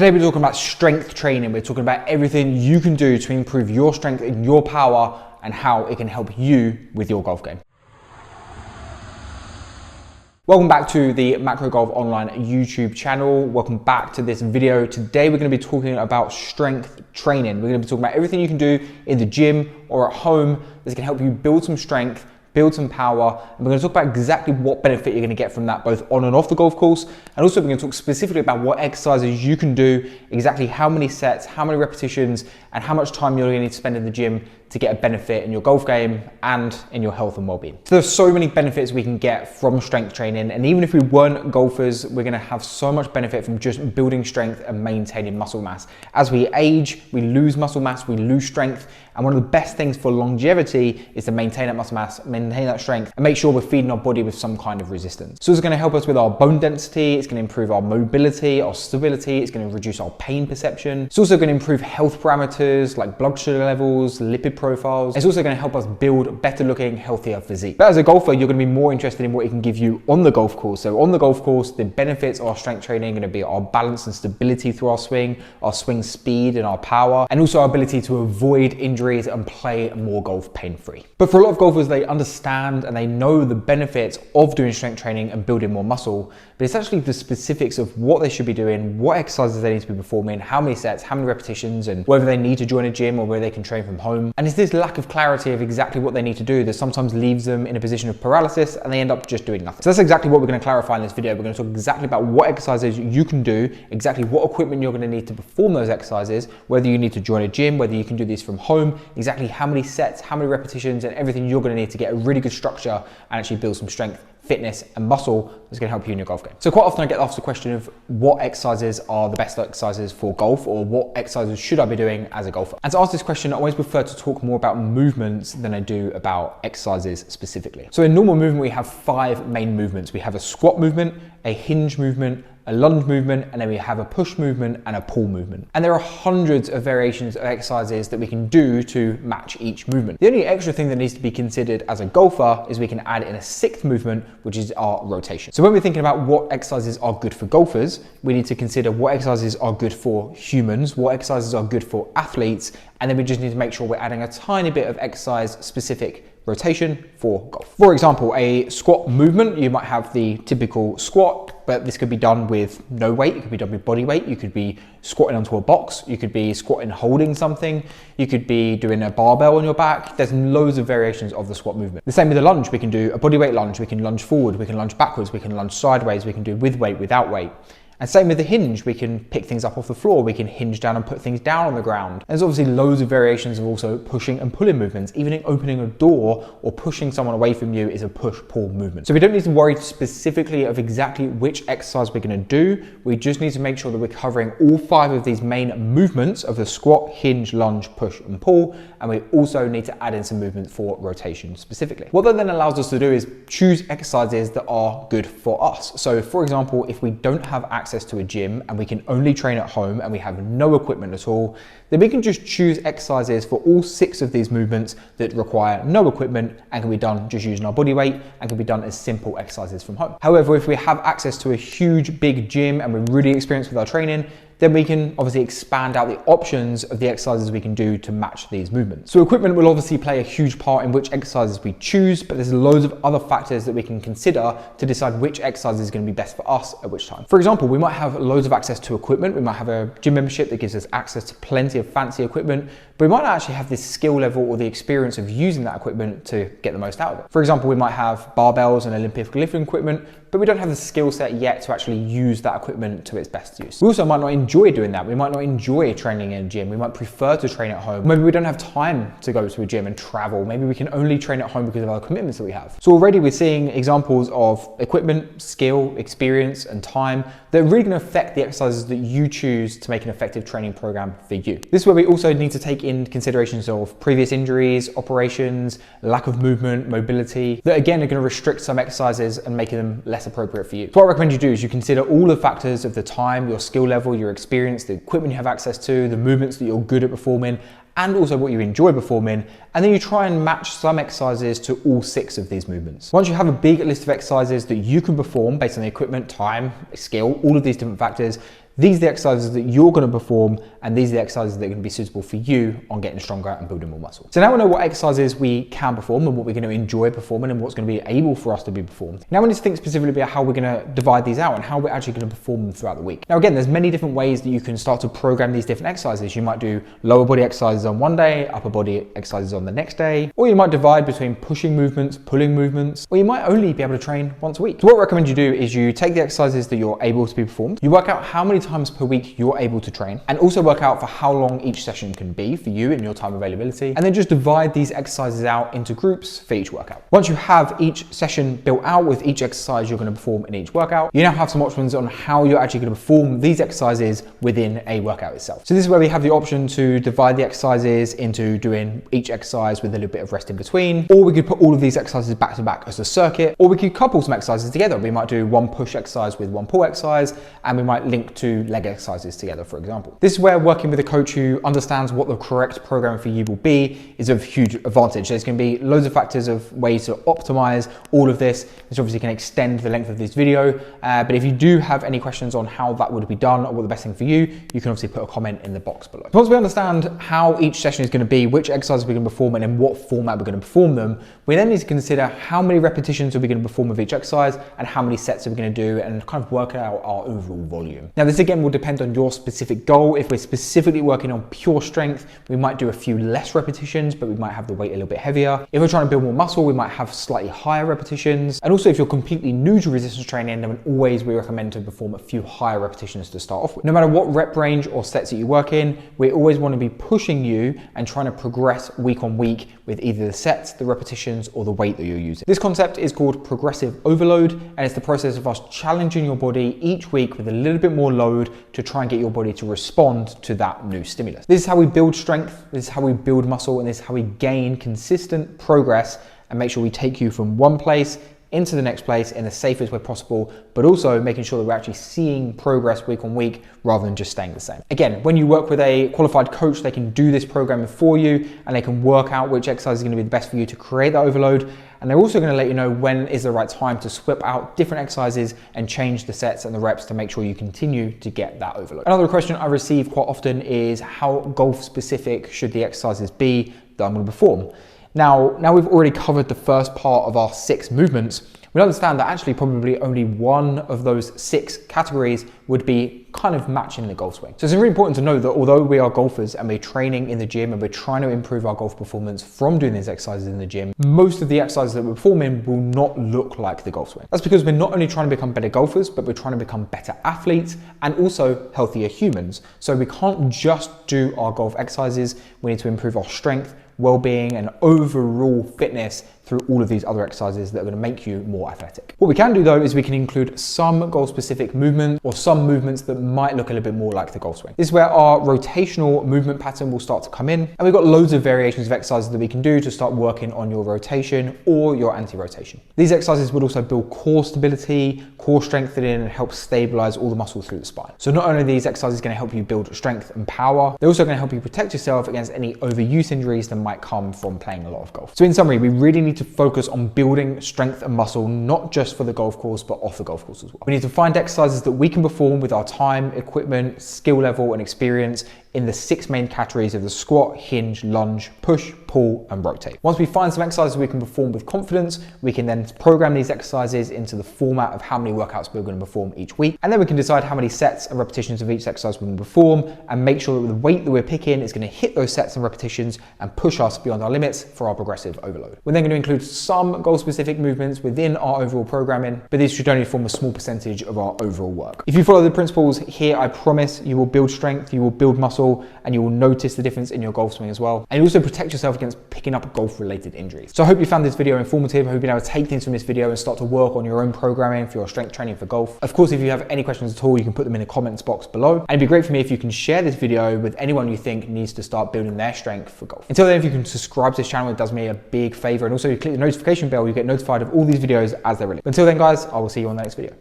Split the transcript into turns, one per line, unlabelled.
Today we're talking about strength training. We're talking about everything you can do to improve your strength and your power and how it can help you with your golf game. Welcome back to the Macro Golf Online YouTube channel. Welcome back to this video. Today we're going to be talking about strength training. We're going to be talking about everything you can do in the gym or at home that's going to help you build some strength, build some power, and we're going to talk about exactly what benefit you're going to get from that both on and off the golf course, and also we're going to talk specifically about what exercises you can do, exactly how many sets, how many repetitions, and how much time you're going to need to spend in the gym to get a benefit in your golf game and in your health and well-being. So there's so many benefits we can get from strength training, and even if we weren't golfers, we're going to have so much benefit from just building strength and maintaining muscle mass. As we age, we lose muscle mass, we lose strength, and one of the best things for longevity is to maintain that muscle mass, maintain that strength, and make sure we're feeding our body with some kind of resistance. So it's going to help us with our bone density, it's going to improve our mobility, our stability, it's going to reduce our pain perception. It's also going to improve health parameters like blood sugar levels, lipid profiles. It's also going to help us build better looking, healthier physique. But as a golfer, you're going to be more interested in what it can give you on the golf course. So on the golf course, the benefits of our strength training are going to be our balance and stability through our swing speed and our power, and also our ability to avoid injuries and play more golf pain-free. But for a lot of golfers, they understand and they know the benefits of doing strength training and building more muscle, but it's actually the specifics of what they should be doing, what exercises they need to be performing, how many sets, how many repetitions, and whether they need to join a gym or whether they can train from home. And it's this lack of clarity of exactly what they need to do that sometimes leaves them in a position of paralysis and they end up just doing nothing. So that's exactly what we're going to clarify in this video. We're going to talk exactly about what exercises you can do, exactly what equipment you're going to need to perform those exercises, whether you need to join a gym, whether you can do these from home, exactly how many sets, how many repetitions, and everything you're going to need to get a really good structure and actually build some strength, fitness, and muscle that's going to help you in your golf game. So quite often I get asked the question of what exercises are the best exercises for golf, or what exercises should I be doing as a golfer? And to ask this question, I always prefer to talk more about movements than I do about exercises specifically. So in normal movement, we have 5 main movements. We have a squat movement, a hinge movement, a lunge movement, and then we have a push movement and a pull movement. And there are hundreds of variations of exercises that we can do to match each movement. The only extra thing that needs to be considered as a golfer is we can add in a 6th movement, which is our rotation. So when we're thinking about what exercises are good for golfers, we need to consider what exercises are good for humans, what exercises are good for athletes, and then we just need to make sure we're adding a tiny bit of exercise specific rotation for golf. For example, a squat movement, you might have the typical squat, but this could be done with no weight, it could be done with body weight, you could be squatting onto a box, you could be squatting holding something, you could be doing a barbell on your back. There's loads of variations of the squat movement. The same with the lunge, we can do a body weight lunge, we can lunge forward, we can lunge backwards, we can lunge sideways, we can do with weight, without weight. And same with the hinge, we can pick things up off the floor, we can hinge down and put things down on the ground. There's obviously loads of variations of also pushing and pulling movements. Even opening a door or pushing someone away from you is a push-pull movement. So we don't need to worry specifically of exactly which exercise we're going to do. We just need to make sure that we're covering all 5 of these main movements of the squat, hinge, lunge, push, and pull. And we also need to add in some movement for rotation specifically. What that then allows us to do is choose exercises that are good for us. So for example, if we don't have access to a gym and we can only train at home and we have no equipment at all, then we can just choose exercises for all 6 of these movements that require no equipment and can be done just using our body weight and can be done as simple exercises from home. However, if we have access to a huge big gym and we're really experienced with our training, then we can obviously expand out the options of the exercises we can do to match these movements. So equipment will obviously play a huge part in which exercises we choose, but there's loads of other factors that we can consider to decide which exercise is going to be best for us at which time. For example, we might have loads of access to equipment. We might have a gym membership that gives us access to plenty of fancy equipment, but we might not actually have this skill level or the experience of using that equipment to get the most out of it. For example, we might have barbells and Olympic lifting equipment, but we don't have the skill set yet to actually use that equipment to its best use. We also might not enjoy doing that. We might not enjoy training in a gym. We might prefer to train at home. Maybe we don't have time to go to a gym and travel. Maybe we can only train at home because of other commitments that we have. So already we're seeing examples of equipment, skill, experience, and time that are really going to affect the exercises that you choose to make an effective training program for you. This is where we also need to take in considerations of previous injuries, operations, lack of movement, mobility, that again are going to restrict some exercises and make them less appropriate for you. So what I recommend you do is you consider all the factors of the time, your skill level, your experience, the equipment you have access to, the movements that you're good at performing, and also what you enjoy performing, and then you try and match some exercises to all 6 of these movements. Once you have a big list of exercises that you can perform based on the equipment, time, skill, all of these different factors, These are the exercises that you're going to perform, and these are the exercises that are going to be suitable for you on getting stronger and building more muscle. So now we know what exercises we can perform and what we're going to enjoy performing and what's going to be able for us to be performed. Now we need to think specifically about how we're going to divide these out and how we're actually going to perform them throughout the week. Now again, there's many different ways that you can start to program these different exercises. You might do lower body exercises on one day, upper body exercises on the next day, or you might divide between pushing movements, pulling movements, or you might only be able to train once a week. So what I recommend you do is you take the exercises that you're able to be performed, you work out how many times per week you're able to train, and also work out for how long each session can be for you and your time availability, and then just divide these exercises out into groups for each workout. Once you have each session built out with each exercise you're going to perform in each workout, you now have some options on how you're actually going to perform these exercises within a workout itself. So this is where we have the option to divide the exercises into doing each exercise with a little bit of rest in between, or we could put all of these exercises back to back as a circuit, or we could couple some exercises together. We might do one push exercise with one pull exercise, and we might link two leg exercises together, for example. This is where working with a coach who understands what the correct program for you will be is of huge advantage. There's going to be loads of factors of ways to optimize all of this, which obviously can extend the length of this video. But if you do have any questions on how that would be done or what the best thing for you, you can obviously put a comment in the box below. Once we understand how each session is going to be, which exercises we're going to perform and in what format we're going to perform them, we then need to consider how many repetitions are we going to perform with each exercise and how many sets are we going to do, and kind of work out our overall volume. Now this again will depend on your specific goal. If we're specifically working on pure strength, we might do a few less repetitions, but we might have the weight a little bit heavier. If we're trying to build more muscle, we might have slightly higher repetitions. And also if you're completely new to resistance training, then always we recommend to perform a few higher repetitions to start off with. No matter what rep range or sets that you work in, we always want to be pushing you and trying to progress week on week with either the sets, the repetitions, or the weight that you're using. This concept is called progressive overload, and it's the process of us challenging your body each week with a little bit more load to try and get your body to respond to that new stimulus. This is how we build strength, this is how we build muscle, and this is how we gain consistent progress and make sure we take you from one place into the next place in the safest way possible, but also making sure that we're actually seeing progress week on week rather than just staying the same. Again, when you work with a qualified coach, they can do this programming for you and they can work out which exercise is going to be the best for you to create that overload. And they're also going to let you know when is the right time to swap out different exercises and change the sets and the reps to make sure you continue to get that overload. Another question I receive quite often is how golf specific should the exercises be that I'm going to perform? Now we've already covered the first part of our 6 movements. We understand that actually probably only one of those 6 categories would be kind of matching the golf swing. So it's really important to know that although we are golfers and we're training in the gym and we're trying to improve our golf performance from doing these exercises in the gym, most of the exercises that we're performing will not look like the golf swing. That's because we're not only trying to become better golfers, but we're trying to become better athletes and also healthier humans. So we can't just do our golf exercises. We need to improve our strength, well-being, and overall fitness through all of these other exercises that are going to make you more athletic. What we can do though is we can include some goal-specific movements or some movements that might look a little bit more like the golf swing. This is where our rotational movement pattern will start to come in, and we've got loads of variations of exercises that we can do to start working on your rotation or your anti-rotation. These exercises would also build core stability, core strengthening, and help stabilize all the muscles through the spine. So not only are these exercises going to help you build strength and power, they're also going to help you protect yourself against any overuse injuries that might come from playing a lot of golf. So in summary, we really need to focus on building strength and muscle, not just for the golf course, but off the golf course as well. We need to find exercises that we can perform with our time, equipment, skill level, and experience in the 6 main categories of the squat, hinge, lunge, push, pull, and rotate. Once we find some exercises we can perform with confidence, we can then program these exercises into the format of how many workouts we're going to perform each week. And then we can decide how many sets and repetitions of each exercise we can perform and make sure that the weight that we're picking is going to hit those sets and repetitions and push us beyond our limits for our progressive overload. We're then going to include some goal-specific movements within our overall programming, but these should only form a small percentage of our overall work. If you follow the principles here, I promise you will build strength, you will build muscle, and you will notice the difference in your golf swing as well. And you also protect yourself against picking up golf-related injuries. So I hope you found this video informative. I hope you've been able to take things from this video and start to work on your own programming for your strength training for golf. Of course, if you have any questions at all, you can put them in the comments box below. And it'd be great for me if you can share this video with anyone you think needs to start building their strength for golf. Until then, if you can subscribe to this channel, it does me a big favor. And also you click the notification bell, you get notified of all these videos as they're released. Until then, guys, I will see you on the next video.